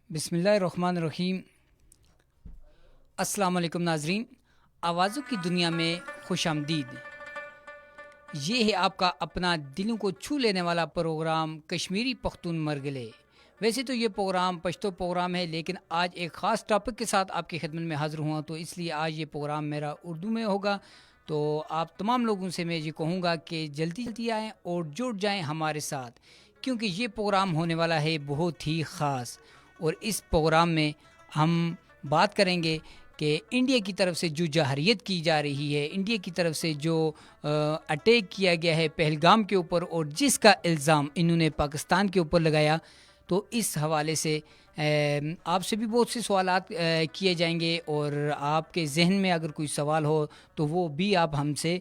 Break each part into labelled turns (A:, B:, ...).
A: بسم اللہ الرحمن الرحیم۔ السلام علیکم ناظرین، آوازوں کی دنیا میں خوش آمدید۔ یہ ہے آپ کا اپنا دلوں کو چھو لینے والا پروگرام کشمیری پختون مرگلے۔ ویسے تو یہ پروگرام پشتو پروگرام ہے، لیکن آج ایک خاص ٹاپک کے ساتھ آپ کی خدمت میں حاضر ہوا، تو اس لیے آج یہ پروگرام میرا اردو میں ہوگا۔ تو آپ تمام لوگوں سے میں یہ کہوں گا کہ جلدی جلدی آئیں اور جڑ جائیں ہمارے ساتھ، کیونکہ یہ پروگرام ہونے والا ہے بہت ہی خاص۔ اور اس پروگرام میں ہم بات کریں گے کہ انڈیا کی طرف سے جو جارحیت کی جا رہی ہے، انڈیا کی طرف سے جو اٹیک کیا گیا ہے پہلگام کے اوپر، اور جس کا الزام انہوں نے پاکستان کے اوپر لگایا، تو اس حوالے سے آپ سے بھی بہت سے سوالات کیے جائیں گے، اور آپ کے ذہن میں اگر کوئی سوال ہو تو وہ بھی آپ ہم سے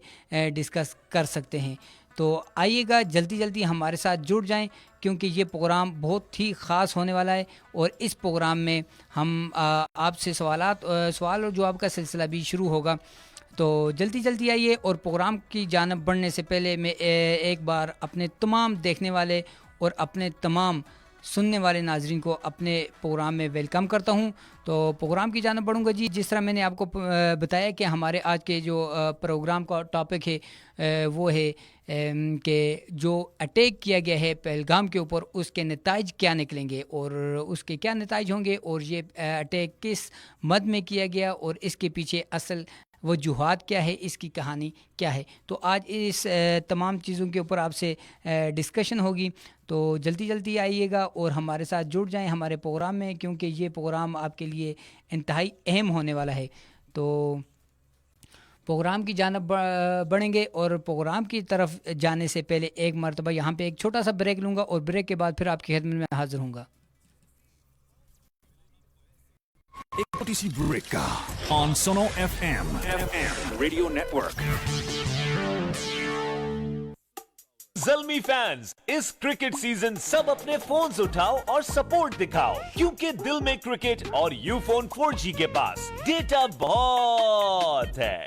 A: ڈسکس کر سکتے ہیں۔ تو آئیے گا، جلدی جلدی ہمارے ساتھ جڑ جائیں، کیونکہ یہ پروگرام بہت ہی خاص ہونے والا ہے، اور اس پروگرام میں ہم آپ سے سوال اور جواب کا سلسلہ بھی شروع ہوگا۔ تو جلدی جلدی آئیے، اور پروگرام کی جانب بڑھنے سے پہلے میں ایک بار اپنے تمام دیکھنے والے اور اپنے تمام سننے والے ناظرین کو اپنے پروگرام میں ویلکم کرتا ہوں۔ تو پروگرام کی جانب بڑھوں گا جی۔ جس طرح میں نے آپ کو بتایا کہ ہمارے آج کے جو پروگرام کا ٹاپک ہے وہ ہے کہ جو اٹیک کیا گیا ہے پہلگام کے اوپر، اس کے نتائج کیا نکلیں گے، اور اس کے کیا نتائج ہوں گے، اور یہ اٹیک کس مد میں کیا گیا، اور اس کے پیچھے اصل وجوہات کیا ہے، اس کی کہانی کیا ہے۔ تو آج اس تمام چیزوں کے اوپر آپ سے ڈسکشن ہوگی۔ تو جلدی جلدی آئیے گا اور ہمارے ساتھ جڑ جائیں ہمارے پروگرام میں، کیونکہ یہ پروگرام آپ کے لیے انتہائی اہم ہونے والا ہے۔ تو پروگرام کی جانب بڑھیں گے، اور پروگرام کی طرف جانے سے پہلے ایک مرتبہ یہاں پہ ایک چھوٹا سا بریک لوں گا، اور بریک کے بعد پھر آپ کی خدمت میں حاضر ہوں گا۔
B: ایک چھوٹی سی بریک کا آن سنو F M radio network.
C: Zalmi fans, اس کرکٹ سیزن سب اپنے فونز اٹھاؤ اور سپورٹ دکھاؤ، کیونکہ دل میں کرکٹ اور یو فون 4G کے پاس ڈیٹا بہت ہے۔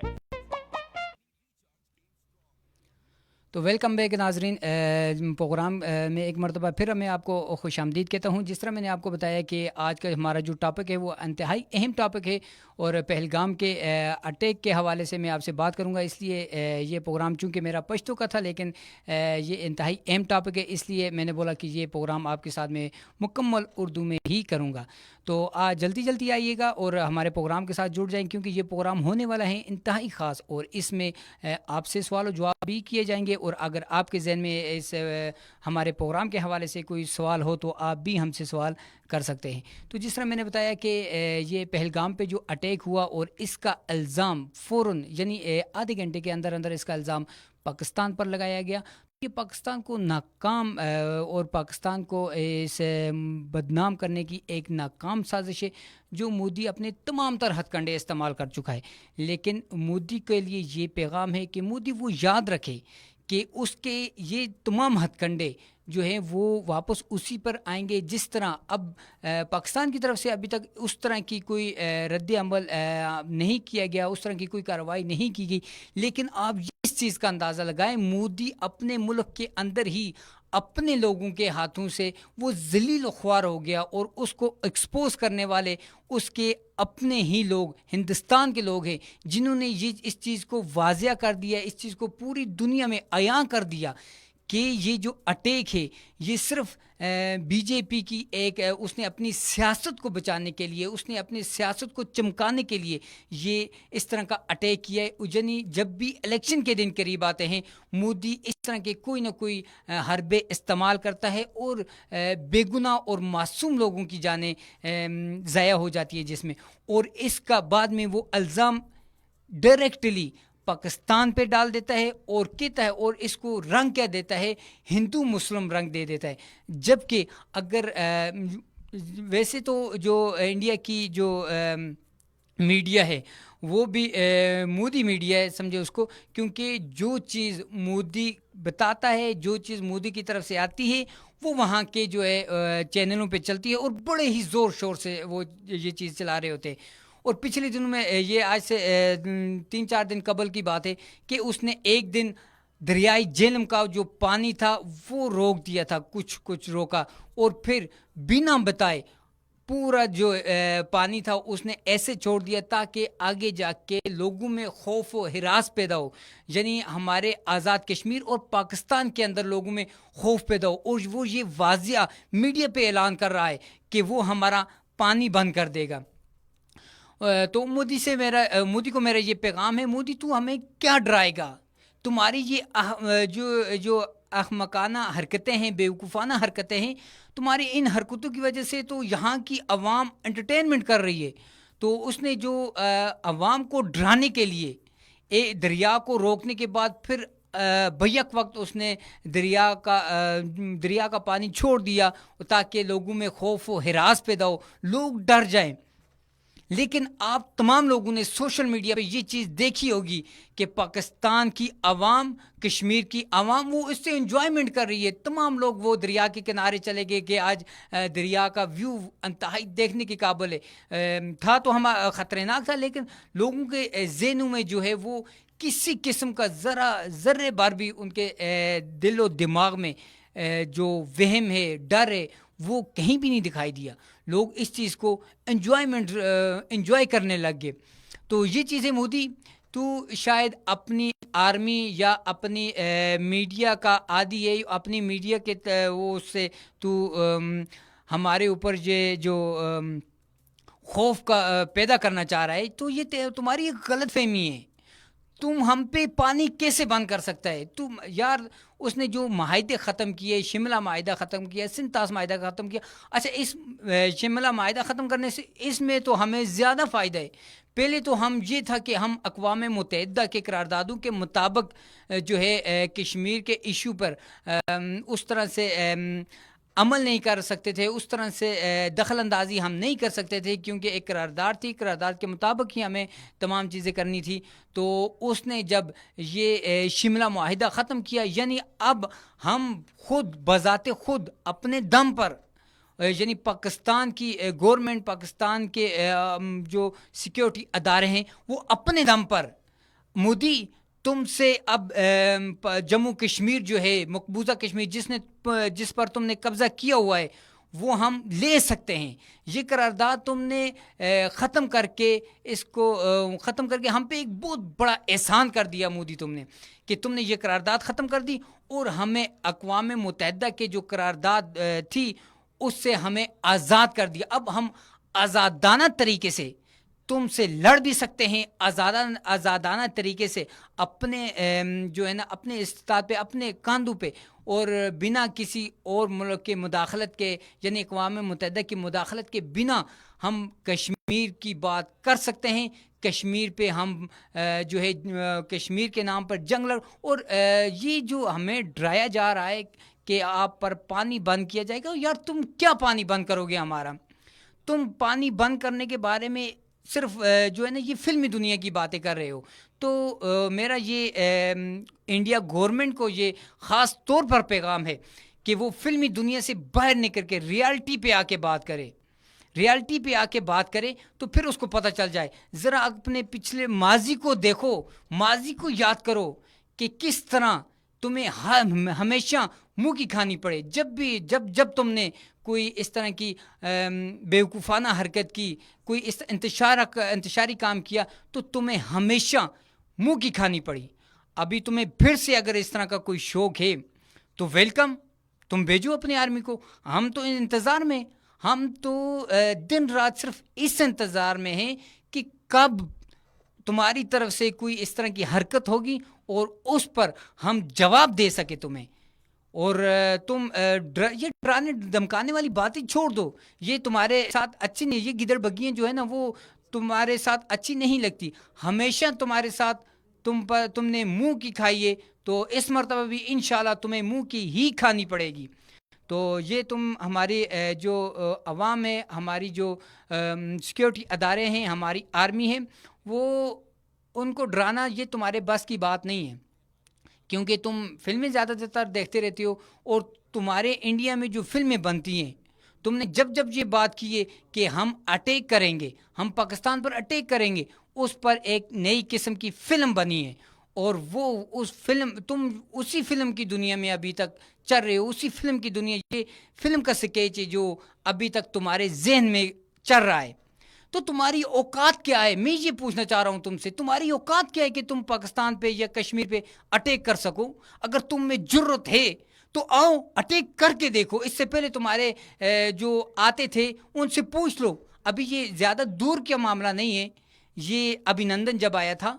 A: تو ویلکم بیک ناظرین، پروگرام میں ایک مرتبہ پھر میں آپ کو خوش آمدید کہتا ہوں۔ جس طرح میں نے آپ کو بتایا کہ آج کا ہمارا جو ٹاپک ہے وہ انتہائی اہم ٹاپک ہے، اور پہلگام کے اٹیک کے حوالے سے میں آپ سے بات کروں گا۔ اس لیے یہ پروگرام چونکہ میرا پشتو کا تھا، لیکن یہ انتہائی اہم ٹاپک ہے، اس لیے میں نے بولا کہ یہ پروگرام آپ کے ساتھ میں مکمل اردو میں ہی کروں گا۔ تو جلدی جلدی آئیے گا اور ہمارے پروگرام کے ساتھ جڑ جائیں، کیونکہ یہ پروگرام ہونے والا ہے انتہائی خاص، اور اس میں آپ سے سوال و جواب بھی کیے جائیں گے، اور اگر آپ کے ذہن میں اس ہمارے پروگرام کے حوالے سے کوئی سوال ہو تو آپ بھی ہم سے سوال کر سکتے ہیں۔ تو جس طرح میں نے بتایا کہ یہ پہلگام پہ جو اٹیک ہوا، اور اس کا الزام فوراً یعنی آدھے گھنٹے کے اندر اندر اس کا الزام پاکستان پر لگایا گیا۔ یہ پاکستان کو ناکام اور پاکستان کو اس بدنام کرنے کی ایک ناکام سازش ہے، جو مودی اپنے تمام تر ہتھ کنڈے استعمال کر چکا ہے۔ لیکن مودی کے لیے یہ پیغام ہے کہ مودی وہ یاد رکھے کہ اس کے یہ تمام ہتھ کنڈے جو ہیں وہ واپس اسی پر آئیں گے، جس طرح اب پاکستان کی طرف سے ابھی تک اس طرح کی کوئی رد عمل نہیں کیا گیا، اس طرح کی کوئی کارروائی نہیں کی گئی۔ لیکن آپ اس چیز کا اندازہ لگائیں، مودی اپنے ملک کے اندر ہی اپنے لوگوں کے ہاتھوں سے وہ ذلیل و خوار ہو گیا، اور اس کو ایکسپوز کرنے والے اس کے اپنے ہی لوگ ہندوستان کے لوگ ہیں، جنہوں نے اس چیز کو واضح کر دیا، اس چیز کو پوری دنیا میں عیاں کر دیا کہ یہ جو اٹیک ہے یہ صرف بی جے پی کی ایک اس نے اپنی سیاست کو بچانے کے لیے، اس نے اپنی سیاست کو چمکانے کے لیے یہ اس طرح کا اٹیک کیا ہے۔ یعنی جب بھی الیکشن کے دن قریب آتے ہیں، مودی اس طرح کے کوئی نہ کوئی حربے استعمال کرتا ہے، اور بے گناہ اور معصوم لوگوں کی جانیں ضائع ہو جاتی ہے جس میں، اور اس کا بعد میں وہ الزام ڈائریکٹلی پاکستان پہ ڈال دیتا ہے، اور کہتا ہے، اور اس کو رنگ کیا دیتا ہے، ہندو مسلم رنگ دے دیتا ہے۔ جبکہ اگر ویسے تو جو انڈیا کی جو میڈیا ہے وہ بھی مودی میڈیا ہے، سمجھے اس کو، کیونکہ جو چیز مودی بتاتا ہے، جو چیز مودی کی طرف سے آتی ہے، وہ وہاں کے جو ہے چینلوں پہ چلتی ہے، اور بڑے ہی زور شور سے وہ یہ چیز چلا رہے ہوتے ہیں۔ اور پچھلے دنوں میں یہ آج سے 3-4 دن قبل کی بات ہے کہ اس نے ایک دن دریائے جہلم کا جو پانی تھا وہ روک دیا تھا، کچھ روکا، اور پھر بنا بتائے پورا جو پانی تھا اس نے ایسے چھوڑ دیا تاکہ آگے جا کے لوگوں میں خوف و ہراس پیدا ہو، یعنی ہمارے آزاد کشمیر اور پاکستان کے اندر لوگوں میں خوف پیدا ہو، اور وہ یہ واضح میڈیا پہ اعلان کر رہا ہے کہ وہ ہمارا پانی بند کر دے گا۔ تو مودی کو میرا یہ پیغام ہے، مودی تو ہمیں کیا ڈرائے گا؟ تمہاری یہ جو احمقانہ حرکتیں ہیں، بیوقوفانہ حرکتیں ہیں، تمہاری ان حرکتوں کی وجہ سے تو یہاں کی عوام انٹرٹینمنٹ کر رہی ہے۔ تو اس نے جو عوام کو ڈرانے کے لیے دریا کو روکنے کے بعد پھر بیک وقت اس نے دریا کا پانی چھوڑ دیا تاکہ لوگوں میں خوف و ہراس پیدا ہو، لوگ ڈر جائیں۔ لیکن آپ تمام لوگوں نے سوشل میڈیا پہ یہ چیز دیکھی ہوگی کہ پاکستان کی عوام، کشمیر کی عوام، وہ اس سے انجوائمنٹ کر رہی ہے۔ تمام لوگ وہ دریا کے کنارے چلے گئے کہ آج دریا کا ویو انتہائی دیکھنے کے قابل ہے۔ تھا تو خطرناک تھا، لیکن لوگوں کے ذہنوں میں جو ہے وہ کسی قسم کا ذرے بار بھی ان کے دل و دماغ میں جو وہم ہے، ڈر ہے، وہ کہیں بھی نہیں دکھائی دیا۔ لوگ اس چیز کو انجوائے کرنے لگ گئے۔ تو یہ چیزیں مودی تو شاید اپنی آرمی یا اپنی میڈیا کا عادی ہے، اپنی میڈیا کے وہ سے تو ہمارے اوپر یہ جو خوف کا پیدا کرنا چاہ رہا ہے، تو یہ تمہاری ایک غلط فہمی ہے۔ تم ہم پہ پانی کیسے بند کر سکتا ہے؟ تم یار، اس نے جو معاہدے ختم کیے، شملہ معاہدہ ختم کیا، سنتاس معاہدہ ختم کیا۔ اچھا، اس شملہ معاہدہ ختم کرنے سے اس میں تو ہمیں زیادہ فائدہ ہے۔ پہلے تو ہم یہ تھا کہ ہم اقوام متحدہ کے قراردادوں کے مطابق جو ہے کشمیر کے ایشو پر اس طرح سے عمل نہیں کر سکتے تھے، اس طرح سے دخل اندازی ہم نہیں کر سکتے تھے، کیونکہ ایک قرارداد تھی، قرارداد کے مطابق ہی ہمیں تمام چیزیں کرنی تھی۔ تو اس نے جب یہ شملہ معاہدہ ختم کیا، یعنی اب ہم خود بذات خود اپنے دم پر، یعنی پاکستان کی گورنمنٹ، پاکستان کے جو سیکیورٹی ادارے ہیں، وہ اپنے دم پر، مودی تم سے اب جموں کشمیر جو ہے، مقبوضہ کشمیر جس پر تم نے قبضہ کیا ہوا ہے، وہ ہم لے سکتے ہیں۔ یہ قرارداد تم نے ختم کر کے ہم پہ ایک بہت بڑا احسان کر دیا مودی، تم نے کہ تم نے یہ قرارداد ختم کر دی اور ہمیں اقوام متحدہ کے جو قرارداد تھی اس سے ہمیں آزاد کر دیا۔ اب ہم آزادانہ طریقے سے تم سے لڑ بھی سکتے ہیں، آزادانہ طریقے سے اپنے جو ہے نا، اپنے استطاعت پہ، اپنے کاندھوں پہ، اور بنا کسی اور ملک کے مداخلت کے، یعنی اقوام متحدہ کی مداخلت کے بنا ہم کشمیر کی بات کر سکتے ہیں۔ کشمیر پہ ہم جو ہے کشمیر کے نام پر جنگ لڑ، اور یہ جو ہمیں ڈرایا جا رہا ہے کہ آپ پر پانی بند کیا جائے گا، یار تم کیا پانی بند کرو گے ہمارا؟ تم پانی بند کرنے کے بارے میں صرف جو ہے نا یہ فلمی دنیا کی باتیں کر رہے ہو۔ تو میرا یہ انڈیا گورنمنٹ کو یہ خاص طور پر پیغام ہے کہ وہ فلمی دنیا سے باہر نکل کے ریالٹی پہ آ کے بات کرے، ریالٹی پہ آ کے بات کرے، تو پھر اس کو پتہ چل جائے۔ ذرا اپنے پچھلے ماضی کو دیکھو، ماضی کو یاد کرو کہ کس طرح تمہیں ہمیشہ منہ کی کھانی پڑے۔ جب تم نے کوئی اس طرح کی بیوقوفانہ حرکت کی، کوئی اس انتشاری کام کیا، تو تمہیں ہمیشہ منہ کی کھانی پڑی۔ ابھی تمہیں پھر سے اگر اس طرح کا کوئی شوق ہے تو ویلکم، تم بھیجو اپنی آرمی کو۔ ہم تو انتظار میں، ہم تو دن رات صرف اس انتظار میں ہیں کہ کب تمہاری طرف سے کوئی اس طرح کی حرکت ہوگی اور اس پر ہم جواب دے سکے تمہیں۔ اور تم یہ ڈرانے دھمکانے والی باتیں چھوڑ دو، یہ تمہارے ساتھ اچھی نہیں، یہ گدڑ بگیاں جو ہے نا وہ تمہارے ساتھ اچھی نہیں لگتی۔ ہمیشہ تمہارے ساتھ تم نے منہ کی کھائی ہے، تو اس مرتبہ بھی انشاءاللہ تمہیں منہ کی ہی کھانی پڑے گی۔ تو یہ تم ہماری جو عوام ہے، ہماری جو سیکیورٹی ادارے ہیں، ہماری آرمی ہے، وہ ان کو ڈرانا یہ تمہارے بس کی بات نہیں ہے، کیونکہ تم فلمیں زیادہ تر دیکھتے رہتے ہو، اور تمہارے انڈیا میں جو فلمیں بنتی ہیں، تم نے جب یہ بات کی ہے کہ ہم اٹیک کریں گے، ہم پاکستان پر اٹیک کریں گے، اس پر ایک نئی قسم کی فلم بنی ہے، اور وہ اس فلم تم اسی فلم کی دنیا میں ابھی تک چل رہے ہو, اسی فلم کی دنیا, یہ فلم کا سکیچ ہے جو ابھی تک تمہارے ذہن میں چل رہا ہے. تو تمہاری اوقات کیا ہے؟ میں یہ پوچھنا چاہ رہا ہوں تم سے, تمہاری اوقات کیا ہے کہ تم پاکستان پہ یا کشمیر پہ اٹیک کر سکو؟ اگر تم میں جرت ہے تو آؤ اٹیک کر کے دیکھو. اس سے پہلے تمہارے جو آتے تھے ان سے پوچھ لو. ابھی یہ زیادہ دور کا معاملہ نہیں ہے, یہ ابھینندن جب آیا تھا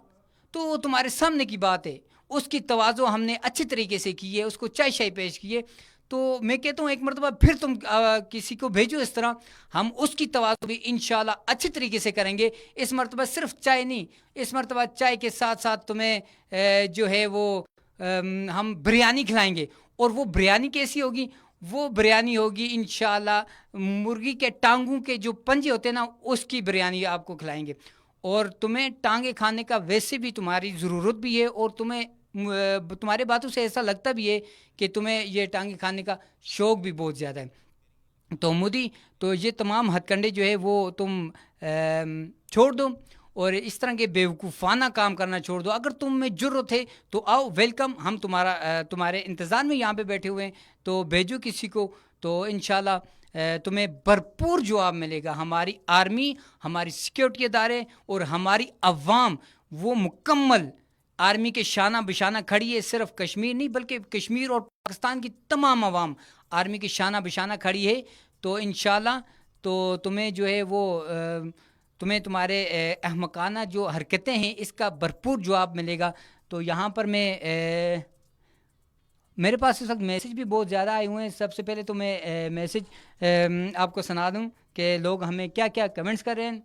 A: تو وہ تمہارے سامنے کی بات ہے. اس کی تواضع ہم نے اچھی طریقے سے کی ہے, اس کو چائے شائے پیش کی ہے. تو میں کہتا ہوں ایک مرتبہ پھر تم کسی کو بھیجو اس طرح, ہم اس کی تواضع بھی انشاءاللہ اچھی طریقے سے کریں گے. اس مرتبہ صرف چائے نہیں, اس مرتبہ چائے کے ساتھ ساتھ تمہیں جو ہے وہ ہم بریانی کھلائیں گے. اور وہ بریانی کیسی ہوگی؟ وہ بریانی ہوگی انشاءاللہ مرغی کے ٹانگوں کے جو پنجے ہوتے ہیں نا, اس کی بریانی آپ کو کھلائیں گے. اور تمہیں ٹانگیں کھانے کا ویسے بھی تمہاری ضرورت بھی ہے, اور تمہارے باتوں سے ایسا لگتا بھی ہے کہ تمہیں یہ ٹانگیں کھانے کا شوق بھی بہت زیادہ ہے. تو مودی, تو یہ تمام ہتھ کنڈے جو ہے وہ تم چھوڑ دو, اور اس طرح کے بیوقوفانہ کام کرنا چھوڑ دو. اگر تم میں جرت ہے تو آؤ, ویلکم, ہم تمہارے انتظار میں یہاں پہ بیٹھے ہوئے ہیں. تو بھیجو کسی کو, تو انشاءاللہ تمہیں بھرپور جواب ملے گا. ہماری آرمی, ہماری سیکیورٹی ادارے اور ہماری عوام وہ مکمل آرمی کے شانہ بشانہ کھڑی ہے. صرف کشمیر نہیں بلکہ کشمیر اور پاکستان کی تمام عوام آرمی کے شانہ بشانہ کھڑی ہے. تو انشاءاللہ تو تمہیں جو ہے وہ تمہیں تمہارے احمقانہ جو حرکتیں ہیں اس کا بھرپور جواب ملے گا. تو یہاں پر میرے پاس اس وقت میسج بھی بہت زیادہ آئے ہوئے ہیں. سب سے پہلے تو میں میسج آپ کو سنا دوں کہ لوگ ہمیں کیا کیا کمنٹس کر رہے ہیں.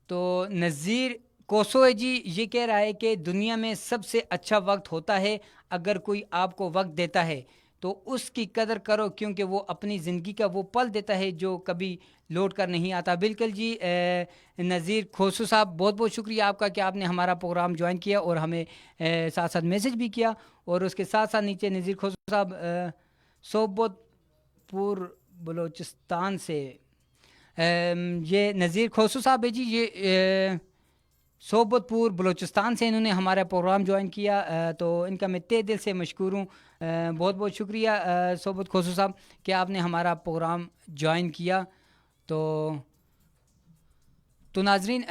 A: تو نذیر کوسو ہے جی, یہ کہہ رہا ہے کہ دنیا میں سب سے اچھا وقت ہوتا ہے اگر کوئی آپ کو وقت دیتا ہے تو اس کی قدر کرو, کیونکہ وہ اپنی زندگی کا وہ پل دیتا ہے جو کبھی لوٹ کر نہیں آتا. بالکل جی نذیر کھوسو صاحب, بہت بہت شکریہ آپ کا کہ آپ نے ہمارا پروگرام جوائن کیا اور ہمیں ساتھ ساتھ میسج بھی کیا. اور اس کے ساتھ ساتھ نیچے نذیر کھوسو صاحب صوبت پور بلوچستان سے, یہ نذیر کھوسو صاحب ہے جی, یہ صوبت پور بلوچستان سے انہوں نے ہمارا پروگرام جوائن کیا. تو ان کا میں تہ دل سے مشکور ہوں. بہت بہت شکریہ صوبت کھوسو صاحب کہ آپ نے ہمارا پروگرام جوائن کیا. تو ناظرین,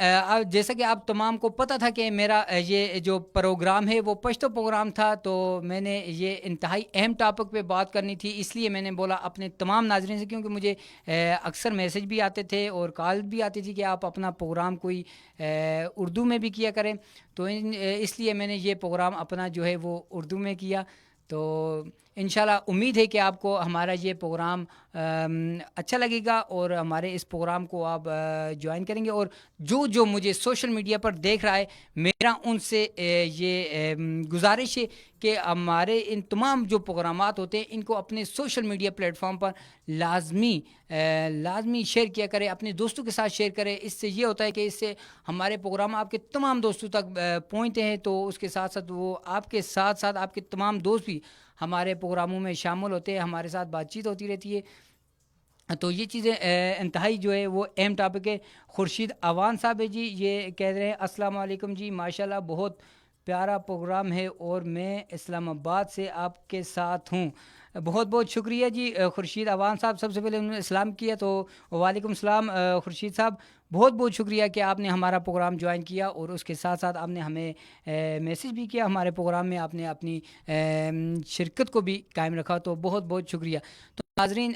A: جیسا کہ آپ تمام کو پتہ تھا کہ میرا یہ جو پروگرام ہے وہ پشتو پروگرام تھا, تو میں نے یہ انتہائی اہم ٹاپک پہ بات کرنی تھی, اس لیے میں نے بولا اپنے تمام ناظرین سے, کیونکہ مجھے اکثر میسج بھی آتے تھے اور کال بھی آتی تھی کہ آپ اپنا پروگرام کوئی اردو میں بھی کیا کریں. تو اس لیے میں نے یہ پروگرام اپنا جو ہے وہ اردو میں کیا. تو انشاءاللہ امید ہے کہ آپ کو ہمارا یہ پروگرام اچھا لگے گا اور ہمارے اس پروگرام کو آپ جوائن کریں گے. اور جو مجھے سوشل میڈیا پر دیکھ رہا ہے, میرا ان سے یہ گزارش ہے کہ ہمارے ان تمام جو پروگرامات ہوتے ہیں ان کو اپنے سوشل میڈیا پلیٹ فارم پر لازمی شیئر کیا کرے, اپنے دوستوں کے ساتھ شیئر کرے. اس سے یہ ہوتا ہے کہ اس سے ہمارے پروگرام آپ کے تمام دوستوں تک پہنچتے ہیں. تو اس کے ساتھ ساتھ وہ آپ کے ساتھ ساتھ آپ کے تمام دوست بھی ہمارے پروگراموں میں شامل ہوتے ہیں, ہمارے ساتھ بات چیت ہوتی رہتی ہے. تو یہ چیزیں انتہائی جو ہے وہ اہم ٹاپک ہے. خورشید آوان صاحب ہے جی, یہ کہہ رہے ہیں السلام علیکم جی, ماشاءاللہ بہت پیارا پروگرام ہے اور میں اسلام آباد سے آپ کے ساتھ ہوں. بہت بہت شکریہ جی خورشید آوان صاحب. سب سے پہلے انہوں نے اسلام کیا, تو وعلیکم السلام خورشید صاحب, بہت بہت شکریہ کہ آپ نے ہمارا پروگرام جوائن کیا اور اس کے ساتھ ساتھ آپ نے ہمیں میسج بھی کیا ہمارے پروگرام میں, آپ نے اپنی شرکت کو بھی قائم رکھا, تو بہت بہت شکریہ. تو ناظرین